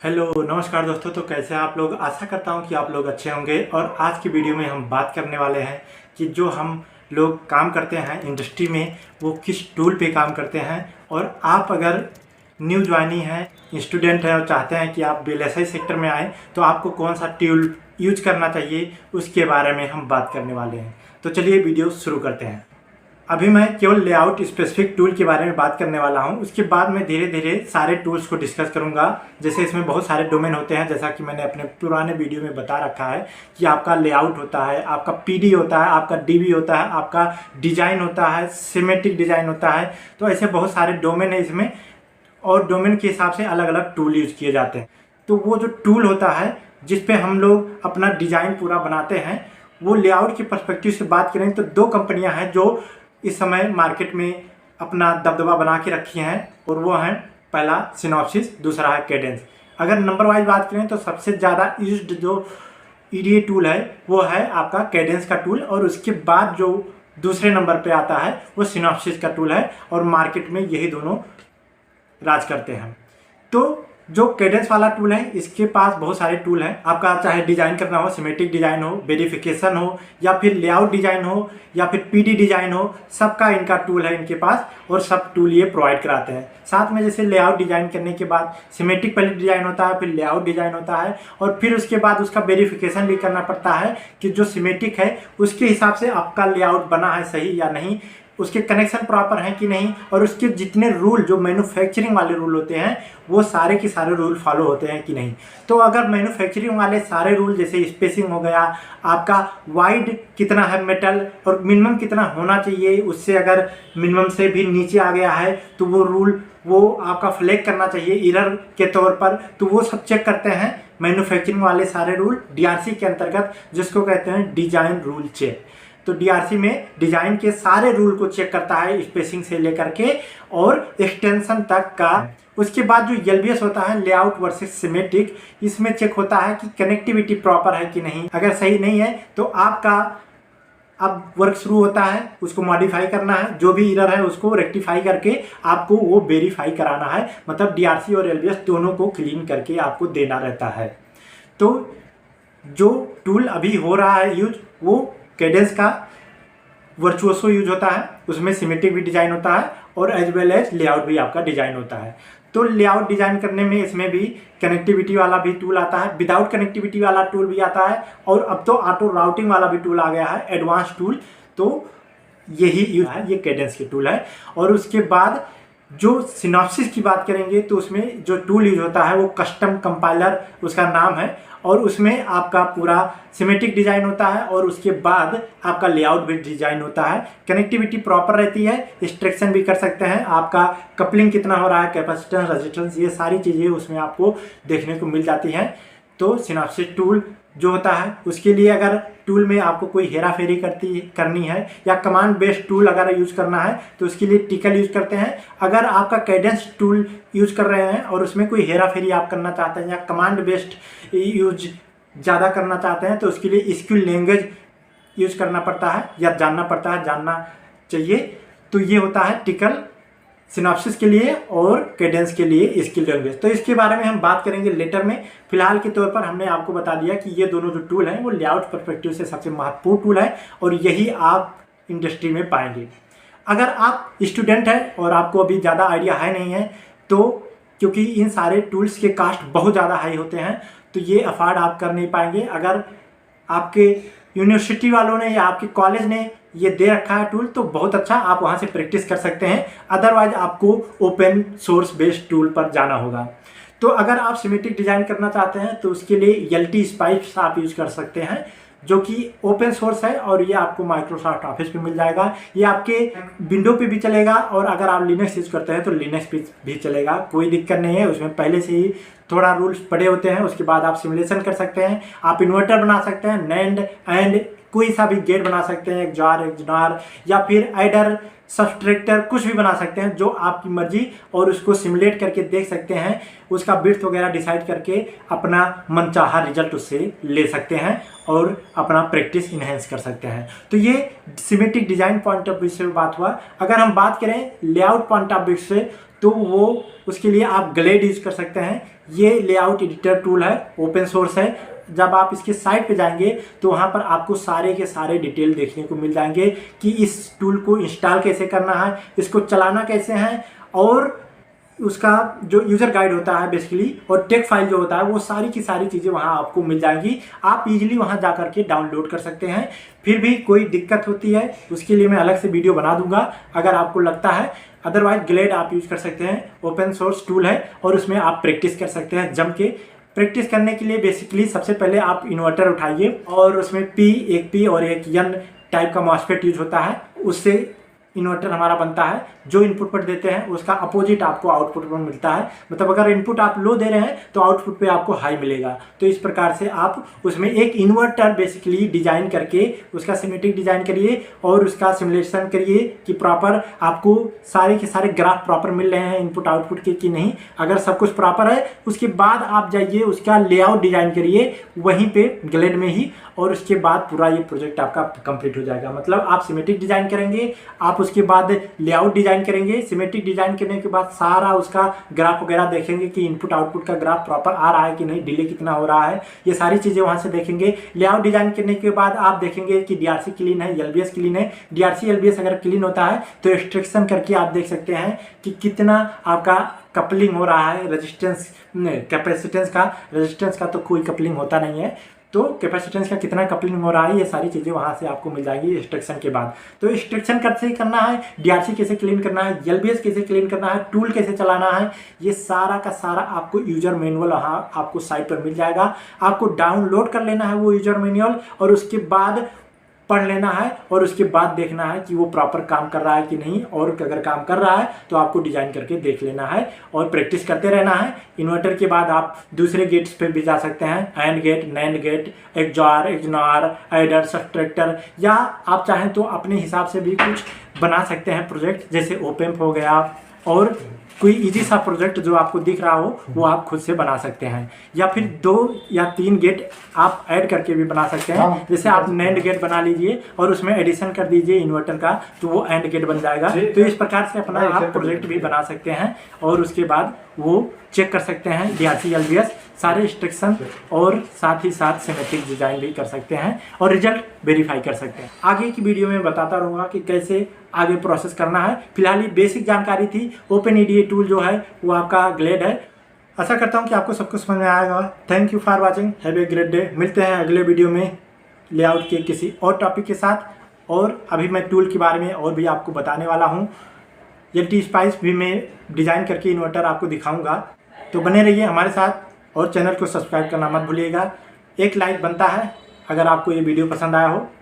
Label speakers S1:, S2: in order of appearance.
S1: Hello नमस्कार दोस्तों। तो कैसे हैं आप लोग। आशा करता हूं कि आप लोग अच्छे होंगे। और आज की वीडियो में हम बात करने वाले हैं कि जो हम लोग काम करते हैं इंडस्ट्री में वो किस टूल पे काम करते हैं। और आप अगर न्यू ज्वाइनी हैं, स्टूडेंट हैं और चाहते हैं कि आप बीएलएसआई सेक्टर में आएँ तो आपको कौन सा टूल यूज करना चाहिए उसके बारे में हम बात करने वाले हैं। तो चलिए वीडियो शुरू करते हैं। अभी मैं केवल लेआउट स्पेसिफिक टूल के बारे में बात करने वाला हूं। उसके बाद मैं धीरे धीरे सारे टूल्स को डिस्कस करूंगा। जैसे इसमें बहुत सारे डोमेन होते हैं, जैसा कि मैंने अपने पुराने वीडियो में बता रखा है कि आपका लेआउट होता है, आपका पीडी होता है, आपका डीबी होता है, आपका डिजाइन होता है, सिमेट्रिक डिजाइन होता है। तो ऐसे बहुत सारे डोमेन है इसमें और डोमेन के हिसाब से अलग अलग टूल यूज किए जाते हैं। तो वो जो टूल होता है जिसपे हम लोग अपना डिजाइन पूरा बनाते हैं, वो लेआउट की पर्सपेक्टिव से बात करें तो दो कंपनियां हैं जो इस समय मार्केट में अपना दबदबा बना के रखी हैं, और वो हैं पहला सिनॉप्सिस, दूसरा है कैडेंस। अगर नंबर वाइज बात करें तो सबसे ज़्यादा यूज्ड जो ईडीए टूल है वो है आपका कैडेंस का टूल, और उसके बाद जो दूसरे नंबर पे आता है वो सिनॉप्सिस का टूल है, और मार्केट में यही दोनों राज करते हैं। तो जो कैडेंस वाला टूल है इसके पास बहुत सारे टूल हैं। आपका चाहे डिजाइन करना हो, सिमेट्रिक डिजाइन हो, वेरिफिकेशन हो, या फिर लेआउट डिजाइन हो, या फिर पीडी डिजाइन हो, सबका इनका टूल है इनके पास, और सब टूल ये प्रोवाइड कराते हैं। साथ में जैसे लेआउट डिजाइन करने के बाद सिमेट्रिक पहले डिजाइन होता है, फिर लेआउट डिजाइन होता है, और फिर उसके बाद उसका वेरिफिकेशन भी करना पड़ता है कि जो सिमेट्रिक है उसके हिसाब से आपका लेआउट बना है सही या नहीं, उसके कनेक्शन प्रॉपर हैं कि नहीं, और उसके जितने रूल जो मैन्युफैक्चरिंग वाले रूल होते हैं वो सारे के सारे रूल फॉलो होते हैं कि नहीं। तो अगर मैन्युफैक्चरिंग वाले सारे रूल, जैसे स्पेसिंग हो गया, आपका वाइड कितना है मेटल और मिनिमम कितना होना चाहिए, उससे अगर मिनिमम से भी नीचे आ गया है तो वो रूल वो आपका फ्लैग करना चाहिए एरर के तौर पर। तो वो सब चेक करते हैं मैन्युफैक्चरिंग वाले सारे रूल डीआरसी के अंतर्गत, जिसको कहते हैं डिजाइन रूल चेक। तो डीआरसी में डिजाइन के सारे रूल को चेक करता है, स्पेसिंग से लेकर के और एक्सटेंशन तक का। उसके बाद जो एलबीएस होता है, लेआउट वर्सेस सिमेट्रिक, इसमें चेक होता है कि कनेक्टिविटी प्रॉपर है कि नहीं। अगर सही नहीं है तो आपका अब वर्क शुरू होता है, उसको मॉडिफाई करना है, जो भी एरर है उसको रेक्टिफाई करके आपको वो वेरीफाई कराना है। मतलब डीआरसी और एलबीएस दोनों को क्लीन करके आपको देना रहता है। तो जो टूल अभी हो रहा है यूज वो कैडेंस का वर्चुअसो यूज होता है, उसमें सिमेट्रिक भी डिजाइन होता है और एज वेल एज लेआउट भी आपका डिजाइन होता है। तो लेआउट डिजाइन करने में इसमें भी कनेक्टिविटी वाला भी टूल आता है, विदाउट कनेक्टिविटी वाला टूल भी आता है, और अब तो ऑटो राउटिंग वाला भी टूल आ गया है, एडवांस टूल। तो यही यूज है, ये कैडेंस की टूल है। और उसके बाद जो सिनॉप्सिस की बात करेंगे तो उसमें जो टूल यूज होता है वो कस्टम कंपाइलर उसका नाम है, और उसमें आपका पूरा सिमेट्रिक डिजाइन होता है, और उसके बाद आपका लेआउट भी डिजाइन होता है। कनेक्टिविटी प्रॉपर रहती है, एक्सट्रैक्शन भी कर सकते हैं, आपका कपलिंग कितना हो रहा है, कैपेसिटेंस, रेजिस्टेंस, ये सारी चीज़ें उसमें आपको देखने को मिल जाती हैं। तो सिनॉप्सिस टूल जो होता है उसके लिए अगर टूल में आपको कोई हेरा फेरी करनी है या कमांड बेस्ड टूल अगर यूज करना है तो उसके लिए टिकल यूज करते हैं। अगर आपका कैडेंस टूल यूज कर रहे हैं और उसमें कोई हेरा फेरी आप करना चाहते हैं या कमांड बेस्ड यूज ज़्यादा करना चाहते हैं तो उसके लिए स्किल लैंग्वेज यूज करना पड़ता है या जानना पड़ता है, जानना चाहिए। तो ये होता है टिकल सिनॉप्सिस के लिए और कैडेंस के लिए स्किल लैंग्वेज। तो इसके बारे में हम बात करेंगे लेटर में। फिलहाल के तौर पर हमने आपको बता दिया कि ये दोनों जो टूल हैं वो लेआउट पर्सपेक्टिव से सबसे महत्वपूर्ण टूल है, और यही आप इंडस्ट्री में पाएंगे। अगर आप स्टूडेंट हैं और आपको अभी ज़्यादा आइडिया है नहीं है, तो क्योंकि इन सारे टूल्स के कास्ट बहुत ज़्यादा हाई होते हैं तो ये अफोर्ड आप कर नहीं पाएंगे। अगर आपके यूनिवर्सिटी वालों ने या आपके कॉलेज ने ये दे रखा है टूल तो बहुत अच्छा, आप वहाँ से प्रैक्टिस कर सकते हैं। अदरवाइज आपको ओपन सोर्स बेस्ड टूल पर जाना होगा। तो अगर आप सिमेट्रिक डिजाइन करना चाहते हैं तो उसके लिए एलटी स्पाइस आप यूज कर सकते हैं, जो कि ओपन सोर्स है, और ये आपको माइक्रोसॉफ्ट ऑफिस पे मिल जाएगा। ये आपके विंडो पे भी चलेगा, और अगर आप लिनक्स यूज करते हैं तो लिनक्स पे भी चलेगा, कोई दिक्कत नहीं है। उसमें पहले से ही थोड़ा रूल्स पड़े होते हैं। उसके बाद आप सिमुलेशन कर सकते हैं, आप इन्वर्टर बना सकते हैं, नैंड एंड कोई सा भी गेट बना सकते हैं, एक जार एक जार, या फिर एडर सब्सट्रैक्टर, कुछ भी बना सकते हैं जो आपकी मर्जी, और उसको सिमुलेट करके देख सकते हैं। उसका विड्थ वगैरह डिसाइड करके अपना मनचाहा रिजल्ट उससे ले सकते हैं और अपना प्रैक्टिस इन्हेंस कर सकते हैं। तो ये symmetric design point of view से बात हुआ। अगर हम बात करें लेआउट पॉइंट ऑफ व्यू से तो वो उसके लिए आप ग्लेड यूज कर सकते हैं। ये लेआउट एडिटर टूल है, ओपन सोर्स है। जब आप इसके साइट पे जाएंगे तो वहाँ पर आपको सारे के सारे डिटेल देखने को मिल जाएंगे कि इस टूल को इंस्टॉल कैसे करना है, इसको चलाना कैसे है, और उसका जो यूज़र गाइड होता है बेसिकली और टेक फाइल जो होता है वो सारी की सारी चीज़ें वहाँ आपको मिल जाएंगी। आप इजीली वहाँ जा करके डाउनलोड कर सकते हैं। फिर भी कोई दिक्कत होती है उसके लिए मैं अलग से वीडियो बना दूंगा अगर आपको लगता है। अदरवाइज ग्लेड आप यूज़ कर सकते हैं, ओपन सोर्स टूल है और उसमें आप प्रैक्टिस कर सकते हैं जम के। प्रैक्टिस करने के लिए बेसिकली सबसे पहले आप इन्वर्टर उठाइए और उसमें एक पी और एक एन टाइप का मॉसफेट यूज होता है, उससे इन्वर्टर हमारा बनता है। जो इनपुट पर देते हैं उसका अपोजिट आपको आउटपुट पर मिलता है। मतलब अगर इनपुट आप लो दे रहे हैं तो आउटपुट पे आपको हाई मिलेगा। तो इस प्रकार से आप उसमें एक इन्वर्टर बेसिकली डिजाइन करके उसका सिमेट्रिक डिजाइन करिए और उसका सिमुलेशन करिए कि प्रॉपर आपको सारे के सारे ग्राफ प्रॉपर मिल रहे हैं इनपुट आउटपुट के कि नहीं। अगर सब कुछ प्रॉपर है उसके बाद आप जाइए उसका लेआउट डिजाइन करिए वहीं पे ग्लेड में ही, और उसके बाद पूरा ये प्रोजेक्ट आपका कंप्लीट हो जाएगा। मतलब आप सिमेट्रिक डिजाइन करेंगे, आप उसके बाद लेआउट डिजाइन करेंगे, सिमेट्रिक डिजाइन करने के बाद सारा उसका ग्राफ वगैरह देखेंगे कि इनपुट आउटपुट का ग्राफ प्रॉपर आ रहा है कि नहीं, डिले कितना हो रहा है, ये सारी चीज़ें वहाँ से देखेंगे। लेआउट डिजाइन करने के बाद आप देखेंगे कि डीआरसी क्लीन है, एलबीएस क्लीन है। डीआरसी एलबीएस अगर क्लीन होता है तो एक्सट्रैक्शन करके आप देख सकते हैं कि कितना आपका कपलिंग हो रहा है, रेजिस्टेंस रेजिस्टेंस का तो कोई कपलिंग होता नहीं है, तो कैपेसिटेंस का कितना कपलिंग हो रहा है, ये सारी चीज़ें वहाँ से आपको मिल जाएगी एक्सट्रैक्शन के बाद। तो एक्सट्रैक्शन कैसे करना है, डीआरसी कैसे क्लीन करना है, एलबीएस कैसे क्लीन करना है, टूल कैसे चलाना है, ये सारा का सारा आपको यूजर मैनुअल वहाँ आपको साइट पर मिल जाएगा। आपको डाउनलोड कर लेना है वो यूजर मैनुअल और उसके बाद पढ़ लेना है और उसके बाद देखना है कि वो प्रॉपर काम कर रहा है कि नहीं, और अगर काम कर रहा है तो आपको डिजाइन करके देख लेना है और प्रैक्टिस करते रहना है। इन्वर्टर के बाद आप दूसरे गेट्स पे भी जा सकते हैं, AND gate, NAND gate, XNOR, adder, subtractor, या आप चाहें तो अपने हिसाब से भी कुछ बना सकते हैं प्रोजेक्ट, जैसे ओपेम्प हो गया, और कोई इजी सा प्रोजेक्ट जो आपको दिख रहा हो वो आप खुद से बना सकते हैं, या फिर 2 या 3 गेट आप ऐड करके भी बना सकते हैं। जैसे आप नैंड गेट बना लीजिए और उसमें एडिशन कर दीजिए इन्वर्टर का, तो वो एंड गेट बन जाएगा। तो इस प्रकार से अपना आप प्रोजेक्ट भी बना सकते हैं और उसके बाद वो चेक कर सकते हैं डीआरसी एलबीएस सारे इंस्ट्रक्शन, और साथ ही साथ सिमेट्रिक डिजाइन भी कर सकते हैं और रिजल्ट वेरीफाई कर सकते हैं। आगे की वीडियो में बताता रहूँगा कि कैसे आगे प्रोसेस करना है। फिलहाल ये बेसिक जानकारी थी। ओपनईडीए टूल जो है वो आपका ग्लेड है। आशा करता हूँ कि आपको सब कुछ समझ में आएगा। Thank you for watching, have a great day. मिलते हैं अगले वीडियो में लेआउट के किसी और टॉपिक के साथ, और अभी मैं टूल के बारे में और भी आपको बताने वाला हूँ। LT Spice भी मैं डिज़ाइन करके इन्वर्टर आपको दिखाऊंगा, तो बने रहिए हमारे साथ और चैनल को सब्सक्राइब करना मत भूलिएगा। एक लाइक बनता है अगर आपको ये वीडियो पसंद आया हो।